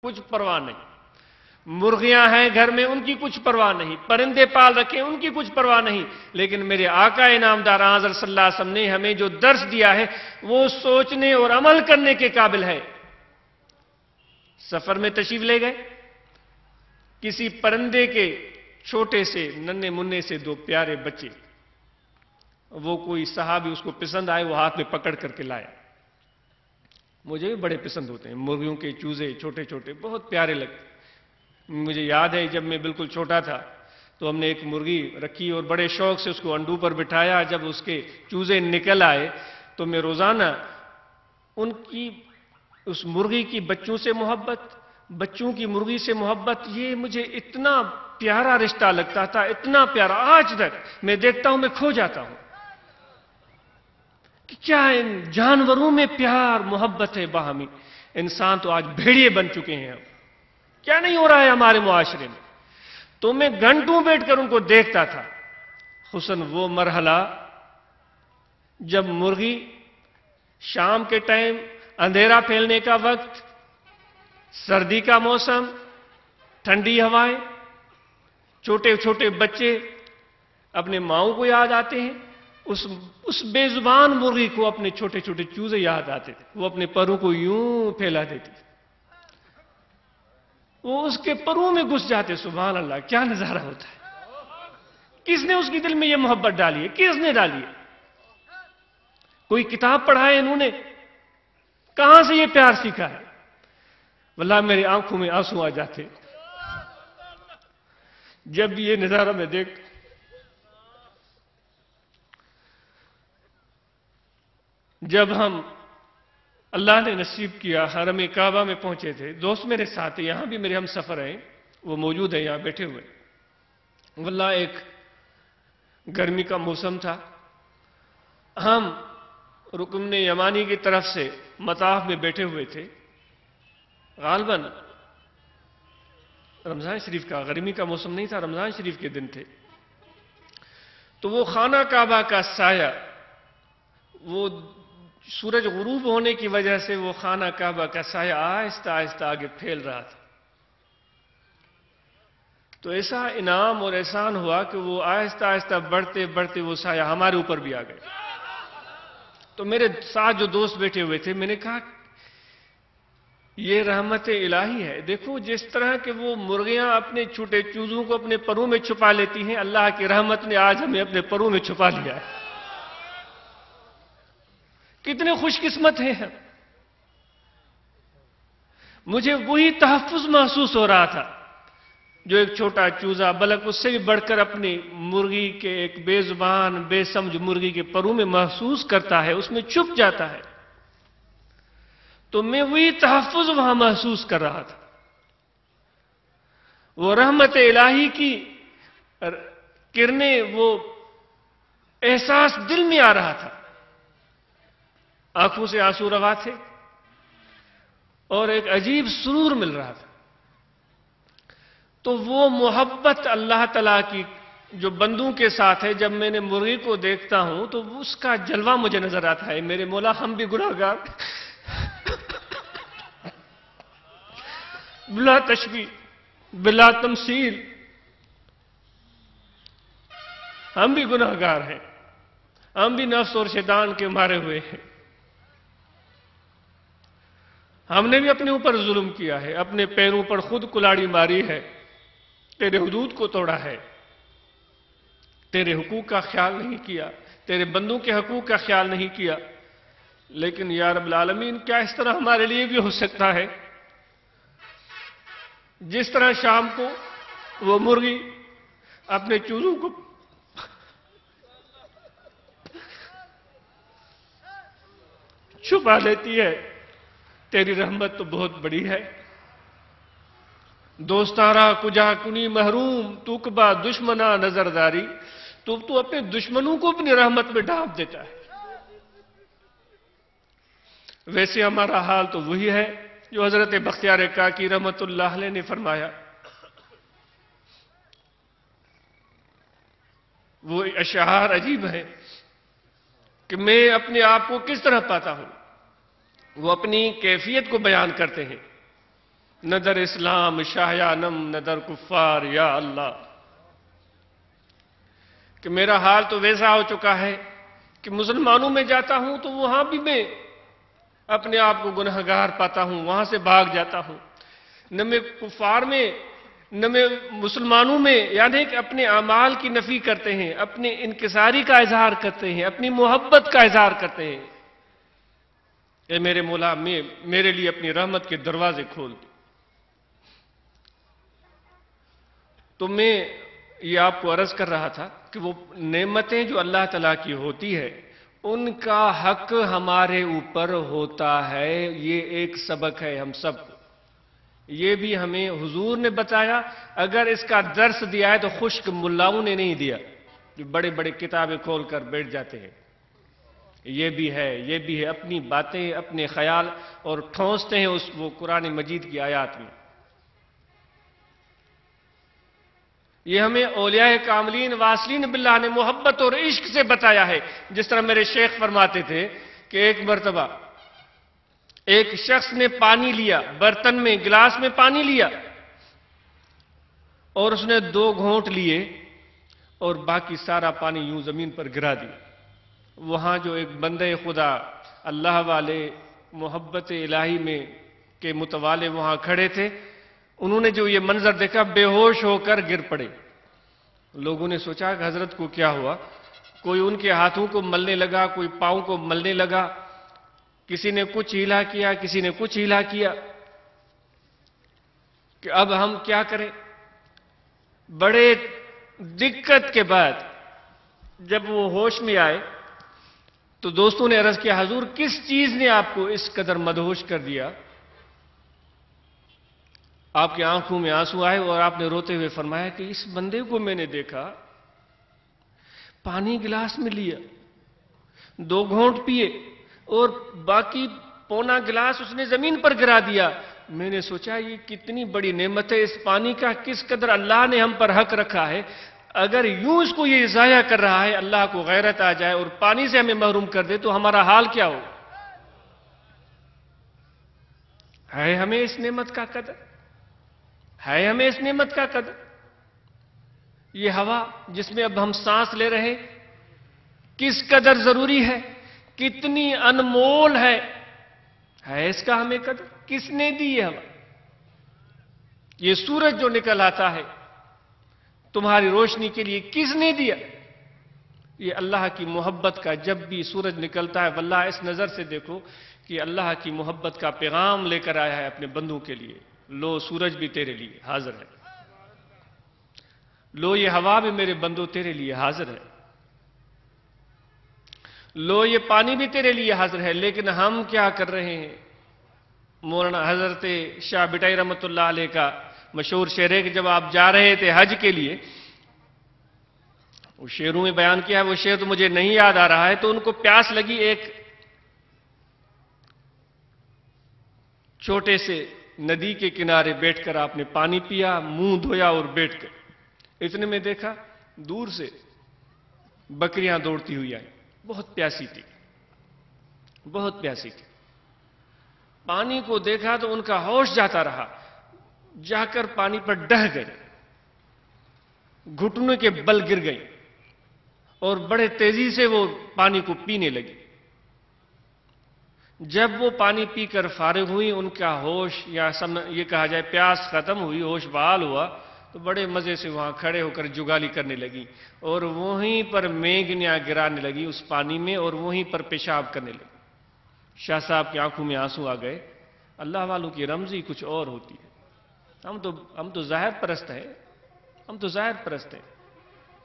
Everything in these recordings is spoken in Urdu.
کچھ پرواہ نہیں. مرغیاں ہیں گھر میں، ان کی کچھ پرواہ نہیں. پرندے پال رکھے، ان کی کچھ پرواہ نہیں. لیکن میرے آقا انعامدار حضرت صلی اللہ علیہ وسلم نے ہمیں جو درس دیا ہے وہ سوچنے اور عمل کرنے کے قابل ہے. سفر میں تشریف لے گئے، کسی پرندے کے چھوٹے سے ننھے مننے سے دو پیارے بچے، وہ کوئی صحابی اس کو پسند آئے، وہ ہاتھ میں پکڑ کر کے لایا. مجھے بھی بڑے پسند ہوتے ہیں مرغیوں کے چوزے، چھوٹے چھوٹے بہت پیارے لگتے. مجھے یاد ہے جب میں بالکل چھوٹا تھا تو ہم نے ایک مرغی رکھی اور بڑے شوق سے اس کو انڈو پر بٹھایا. جب اس کے چوزے نکل آئے تو میں روزانہ ان کی اس مرغی کی بچوں سے محبت، بچوں کی مرغی سے محبت، یہ مجھے اتنا پیارا رشتہ لگتا تھا، اتنا پیارا. آج تک میں دیکھتا ہوں میں کھو جاتا ہوں کہ کیا ان جانوروں میں پیار محبت ہے باہمی. انسان تو آج بھیڑیے بن چکے ہیں. اب کیا نہیں ہو رہا ہے ہمارے معاشرے میں. تو میں گھنٹوں بیٹھ کر ان کو دیکھتا تھا. حسن وہ مرحلہ جب مرغی شام کے ٹائم، اندھیرا پھیلنے کا وقت، سردی کا موسم، ٹھنڈی ہوائیں، چھوٹے چھوٹے بچے اپنے ماؤں کو یاد آتے ہیں. اس بے زبان مرغی کو اپنے چھوٹے چھوٹے چوزے یاد آتے تھے. وہ اپنے پروں کو یوں پھیلا دیتی، وہ اس کے پروں میں گھس جاتے. سبحان اللہ، کیا نظارہ ہوتا ہے. کس نے اس کے دل میں یہ محبت ڈالی ہے؟ کس نے ڈالی ہے؟ کوئی کتاب پڑھا ہے انہوں نے؟ کہاں سے یہ پیار سیکھا ہے؟ واللہ میری آنکھوں میں آنسو آ جاتے جب یہ نظارہ میں دیکھ. جب ہم اللہ نے نصیب کیا حرم کعبہ میں پہنچے تھے، دوست میرے ساتھ یہاں بھی میرے ہم سفر ہیں، وہ موجود ہیں یہاں بیٹھے ہوئے. واللہ ایک گرمی کا موسم تھا. ہم رکن یمانی کی طرف سے مطاف میں بیٹھے ہوئے تھے. غالباً رمضان شریف کا، گرمی کا موسم نہیں تھا، رمضان شریف کے دن تھے. تو وہ خانہ کعبہ کا سایہ، وہ سورج غروب ہونے کی وجہ سے وہ خانہ کعبہ کا سایہ آہستہ آہستہ آگے پھیل رہا تھا. تو ایسا انعام اور احسان ہوا کہ وہ آہستہ آہستہ بڑھتے بڑھتے وہ سایہ ہمارے اوپر بھی آ گئے. تو میرے ساتھ جو دوست بیٹھے ہوئے تھے، میں نے کہا یہ رحمت الہی ہے. دیکھو جس طرح کہ وہ مرغیاں اپنے چھوٹے چوزوں کو اپنے پروں میں چھپا لیتی ہیں، اللہ کی رحمت نے آج ہمیں اپنے پروں میں چھپا لیا ہے. کتنے خوش قسمت ہیں ہم. مجھے وہی تحفظ محسوس ہو رہا تھا جو ایک چھوٹا چوزا بلک اس سے بھی بڑھ کر اپنی مرغی کے، ایک بے زبان بے سمجھ مرغی کے پروں میں محسوس کرتا ہے، اس میں چھپ جاتا ہے. تو میں وہی تحفظ وہاں محسوس کر رہا تھا. وہ رحمت الہی کی کرنیں، وہ احساس دل میں آ رہا تھا. آنکھوں سے آنسو روا تھے اور ایک عجیب سرور مل رہا تھا. تو وہ محبت اللہ تعالیٰ کی جو بندوں کے ساتھ ہے، جب میں نے مرغی کو دیکھتا ہوں تو اس کا جلوہ مجھے نظر آتا ہے. میرے مولا ہم بھی گناہگار، بلا تشبیہ بلا تمثیل، ہم بھی گناہگار ہیں، ہم بھی نفس اور شیطان کے مارے ہوئے ہیں. ہم نے بھی اپنے اوپر ظلم کیا ہے، اپنے پیروں پر خود کلاڑی ماری ہے، تیرے حدود کو توڑا ہے، تیرے حقوق کا خیال نہیں کیا، تیرے بندوں کے حقوق کا خیال نہیں کیا. لیکن یا رب العالمین، کیا اس طرح ہمارے لیے بھی ہو سکتا ہے؟ جس طرح شام کو وہ مرغی اپنے چوزوں کو چھپا لیتی ہے، تیری رحمت تو بہت بڑی ہے. دوستارا کجا کنی محروم، تو کبا دشمنا نظرداری. تو اپنے دشمنوں کو اپنی رحمت میں ڈھانپ دیتا ہے. ویسے ہمارا حال تو وہی ہے جو حضرت بختیار کاکی رحمت اللہ علیہ نے فرمایا. وہ اشعار عجیب ہے کہ میں اپنے آپ کو کس طرح پاتا ہوں. وہ اپنی کیفیت کو بیان کرتے ہیں. نہ در اسلام شاہیانم نہ در کفار یا اللہ. کہ میرا حال تو ویسا ہو چکا ہے کہ مسلمانوں میں جاتا ہوں تو وہاں بھی میں اپنے آپ کو گنہگار پاتا ہوں، وہاں سے بھاگ جاتا ہوں. نہ میں کفار میں نہ میں مسلمانوں میں، یعنی کہ اپنے اعمال کی نفی کرتے ہیں، اپنی انکساری کا اظہار کرتے ہیں، اپنی محبت کا اظہار کرتے ہیں. اے میرے مولا، میرے لیے اپنی رحمت کے دروازے کھول دے. تو میں یہ آپ کو عرض کر رہا تھا کہ وہ نعمتیں جو اللہ تعالیٰ کی ہوتی ہے ان کا حق ہمارے اوپر ہوتا ہے. یہ ایک سبق ہے ہم سب کو. یہ بھی ہمیں حضور نے بتایا. اگر اس کا درس دیا ہے تو خشک ملاؤں نے نہیں دیا جو بڑے بڑے کتابیں کھول کر بیٹھ جاتے ہیں. یہ بھی ہے اپنی باتیں اپنے خیال اور ٹھونستے ہیں اس وہ قرآن مجید کی آیات میں. یہ ہمیں اولیاء کاملین واصلین باللہ نے محبت اور عشق سے بتایا ہے. جس طرح میرے شیخ فرماتے تھے کہ ایک مرتبہ ایک شخص نے پانی لیا، برتن میں گلاس میں پانی لیا اور اس نے 2 گھونٹ لیے اور باقی سارا پانی یوں زمین پر گرا دیا. وہاں جو ایک بندے خدا اللہ والے محبت الہی میں کے متوالے وہاں کھڑے تھے، انہوں نے جو یہ منظر دیکھا بے ہوش ہو کر گر پڑے. لوگوں نے سوچا کہ حضرت کو کیا ہوا. کوئی ان کے ہاتھوں کو ملنے لگا، کوئی پاؤں کو ملنے لگا، کسی نے کچھ ہیلا کیا، کسی نے کچھ ہیلا کیا کہ اب ہم کیا کریں. بڑے دقت کے بعد جب وہ ہوش میں آئے تو دوستوں نے عرض کیا حضور کس چیز نے آپ کو اس قدر مدہوش کر دیا. آپ کی آنکھوں میں آنسو آئے اور آپ نے روتے ہوئے فرمایا کہ اس بندے کو میں نے دیکھا، پانی گلاس میں لیا، 2 گھونٹ پیے اور باقی پونا گلاس اس نے زمین پر گرا دیا. میں نے سوچا یہ کتنی بڑی نعمت ہے، اس پانی کا کس قدر اللہ نے ہم پر حق رکھا ہے. اگر یوں اس کو یہ ضائع کر رہا ہے، اللہ کو غیرت آ جائے اور پانی سے ہمیں محروم کر دے تو ہمارا حال کیا ہو. ہے ہمیں اس نعمت کا قدر؟ ہے ہمیں اس نعمت کا قدر؟ یہ ہوا جس میں اب ہم سانس لے رہے کس قدر ضروری ہے، کتنی انمول ہے اس کا ہمیں قدر؟ کس نے دی یہ ہوا؟ یہ سورج جو نکل آتا ہے تمہاری روشنی کے لیے کس نے دیا؟ یہ اللہ کی محبت کا. جب بھی سورج نکلتا ہے واللہ اس نظر سے دیکھو کہ اللہ کی محبت کا پیغام لے کر آیا ہے اپنے بندوں کے لیے. لو سورج بھی تیرے لیے حاضر ہے، لو یہ ہوا بھی میرے بندوں تیرے لیے حاضر ہے، لو یہ پانی بھی تیرے لیے حاضر ہے. لیکن ہم کیا کر رہے ہیں؟ مولانا حضرت شاہ بٹائی رحمت اللہ علیہ کا مشہور شعر ہے کہ جب آپ جا رہے تھے حج کے لیے، وہ شعروں میں بیان کیا ہے، وہ شعر تو مجھے نہیں یاد آ رہا ہے. تو ان کو پیاس لگی، ایک چھوٹے سے ندی کے کنارے بیٹھ کر آپ نے پانی پیا، منہ دھویا اور بیٹھ کر. اتنے میں دیکھا دور سے بکریاں دوڑتی ہوئی آئیں، بہت پیاسی تھی، بہت پیاسی تھی. پانی کو دیکھا تو ان کا ہوش جاتا رہا، جا کر پانی پر ڈہ گئے، گھٹنوں کے بل گر گئی اور بڑے تیزی سے وہ پانی کو پینے لگی. جب وہ پانی پی کر فارغ ہوئی، ان کا ہوش یا یہ کہا جائے پیاس ختم ہوئی، ہوش بحال ہوا تو بڑے مزے سے وہاں کھڑے ہو کر جگالی کرنے لگی اور وہیں پر مینگنیاں گرانے لگی اس پانی میں اور وہیں پر پیشاب کرنے لگی. شاہ صاحب کی آنکھوں میں آنسو آ گئے. اللہ والوں کی رمزی کچھ اور ہوتی ہے. ہم تو ظاہر پرست ہیں، ہم تو ظاہر پرست ہیں.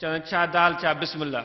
چاہ دال چاہ بسم اللہ،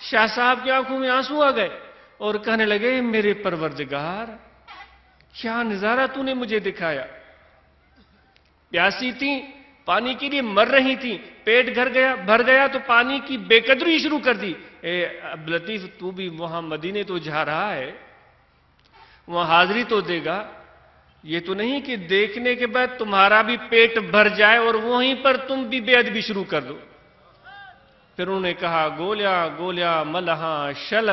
شاہ صاحب کی آنکھوں میں آنسو آ گئے اور کہنے لگے میرے پروردگار کیا نظارہ تو نے مجھے دکھایا. پیاسی تھی، پانی کے لیے مر رہی تھی، پیٹ بھر گیا تو پانی کی بے قدری شروع کر دی. اے عبد اللطیف تو بھی وہاں مدینے تو جا رہا ہے، وہاں حاضری تو دے گا. یہ تو نہیں کہ دیکھنے کے بعد تمہارا بھی پیٹ بھر جائے اور وہیں پر تم بھی بے ادبی شروع کر دو. پھر انہوں نے کہا گولیا گولیا ملہاں شل